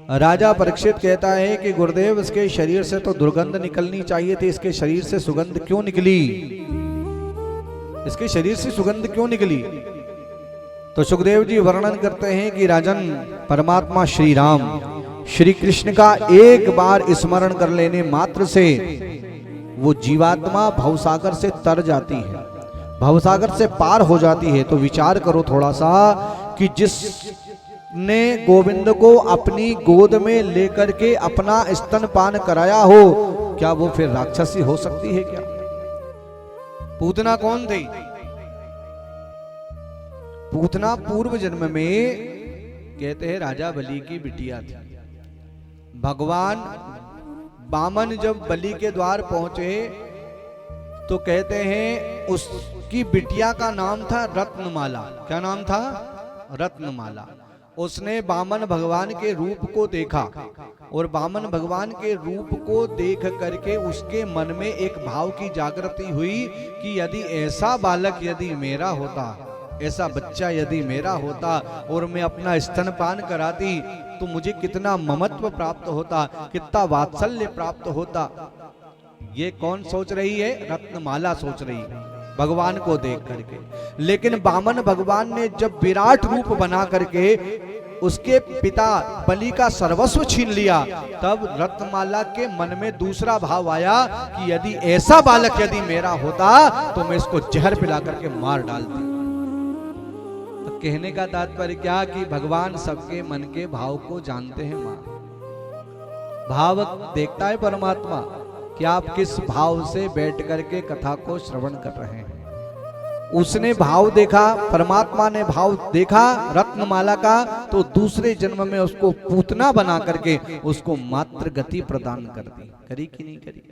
राजा परीक्षित कहता है कि गुरुदेव, इसके शरीर से तो दुर्गंध निकलनी चाहिए थी, इसके शरीर से सुगंध क्यों निकली? इसके शरीर से सुगंध क्यों निकली? तो सुखदेव जी वर्णन करते हैं कि राजन, परमात्मा श्री राम श्री कृष्ण का एक बार स्मरण कर लेने मात्र से वो जीवात्मा भवसागर से तर जाती है, भवसागर से पार हो जाती है। तो विचार करो थोड़ा सा कि जिसने गोविंद को अपनी गोद में लेकर के अपना स्तनपान कराया हो, क्या वो फिर राक्षसी हो सकती है क्या? पूतना कौन थी? पूतना पूर्व जन्म में कहते हैं राजा बलि की बिटिया थी। भगवान बामन जब बलि के द्वार पहुंचे तो कहते हैं उसकी बिटिया का नाम था रत्नमाला। क्या नाम था? रत्नमाला। उसने बामन भगवान के रूप को देखा और बामन भगवान के रूप को देख करके उसके मन में एक भाव की जागृति हुई कि यदि ऐसा बालक यदि मेरा होता, ऐसा बच्चा यदि मेरा होता और मैं अपना स्तनपान कराती तो मुझे कितना ममत्व प्राप्त होता, कितना वात्सल्य प्राप्त होता। ये कौन सोच रही है? रत्नमाला सोच रही है भगवान को देख करके। लेकिन बामन भगवान ने जब विराट रूप बना करके उसके पिता बलि का सर्वस्व छीन लिया, तब रत्नमाला के मन में दूसरा भाव आया कि यदि ऐसा बालक यदि मेरा होता तो मैं इसको जहर पिला करके मार डालती। तो कहने का तात्पर्य क्या कि भगवान सबके मन के भाव को जानते हैं। मां भाव देखता है परमात्मा कि आप किस भाव से बैठ करके कथा को श्रवण कर रहे हैं। उसने भाव देखा, परमात्मा ने भाव देखा रत्नमाला का, तो दूसरे जन्म में उसको पूतना बना करके उसको मात्र गति प्रदान कर दी। करी कि नहीं करी?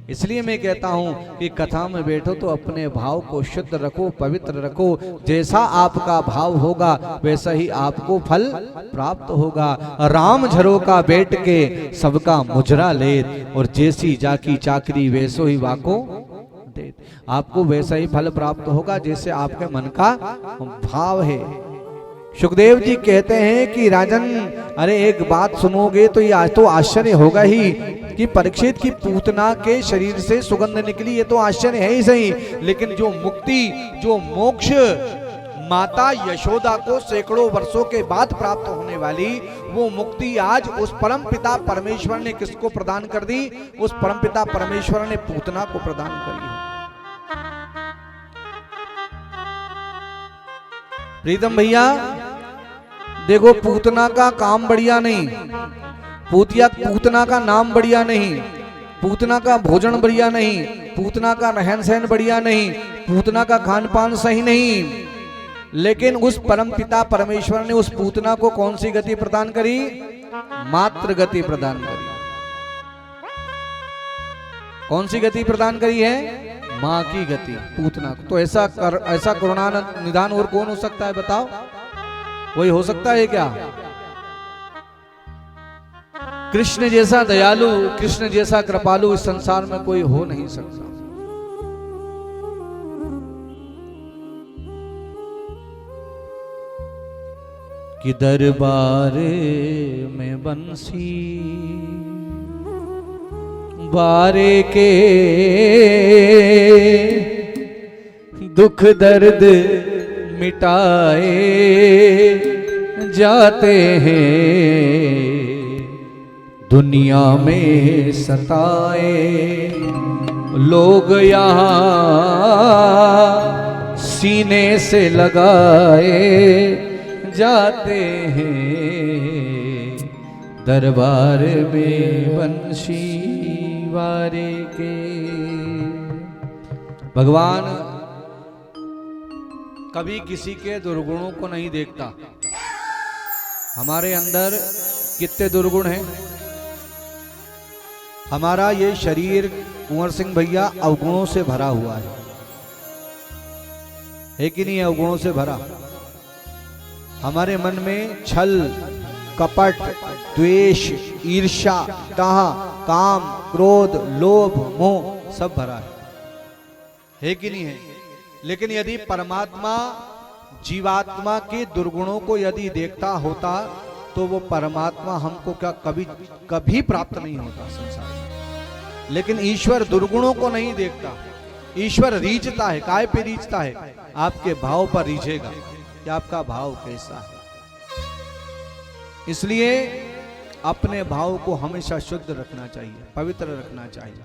इसलिए मैं कहता हूं कि कथा में बैठो तो अपने भाव को शुद्ध रखो, पवित्र रखो। जैसा आपका भाव होगा वैसा ही आपको फल प्राप्त होगा। राम झरोका बैठ के सबका मुजरा लेत, और जैसी जाकी चाकरी वैसो ही वाको देत। आपको वैसा ही फल प्राप्त होगा जैसे आपके मन का भाव है। सुखदेव जी कहते हैं कि राजन, अरे एक बात सुनोगे तो ये तो आश्चर्य होगा ही कि परीक्षित की पूतना के शरीर से सुगंध निकली, ये तो आश्चर्य है ही सही। लेकिन जो मुक्ति, जो मोक्ष माता यशोदा को सैकड़ों वर्षों के बाद प्राप्त होने वाली, वो मुक्ति आज उस परम पिता परमेश्वर ने किसको प्रदान कर दी? उस परम पिता परमेश्वर ने पूतना को प्रदान करी है। प्रीतम भैया देखो, पूतना का काम बढ़िया नहीं, पूतना का नाम बढ़िया नहीं, पूतना का भोजन बढ़िया नहीं, पूतना का रहन सहन बढ़िया नहीं, पूतना का खान पान सही नहीं। लेकिन उस परम पिता परमेश्वर ने उस पूतना को कौन सी गति प्रदान करी? मात्र गति प्रदान करी। कौन सी गति प्रदान करी है? मां की गति, पूतना को। तो ऐसा करुणा निधान और कौन हो सकता है बताओ? कोई हो सकता है क्या? कृष्ण जैसा दयालु, कृष्ण जैसा कृपालु इस संसार में कोई हो नहीं सकता। कि दरबार में बंसी बारे के दुख दर्द मिटाए जाते हैं, दुनिया में सताए लोग यहाँ सीने से लगाए जाते हैं, दरबार में बंशी वारे के। भगवान कभी किसी के दुर्गुणों को नहीं देखता। हमारे अंदर कितने दुर्गुण हैं? हमारा ये शरीर कुंवर सिंह भैया अवगुणों से भरा हुआ है कि नहीं? अवगुणों से भरा। हमारे मन में छल, कपट, द्वेष, ईर्ष्या, डाह, काम, क्रोध, लोभ, मोह सब भरा है कि नहीं है? लेकिन यदि परमात्मा जीवात्मा के दुर्गुणों को यदि देखता होता तो वो परमात्मा हमको क्या कभी कभी प्राप्त नहीं होता संसार में। लेकिन ईश्वर दुर्गुणों को नहीं देखता, ईश्वर रीझता है। काय पे रीझता है? आपके भाव पर रीझेगा कि आपका भाव कैसा है। इसलिए अपने भाव को हमेशा शुद्ध रखना चाहिए, पवित्र रखना चाहिए।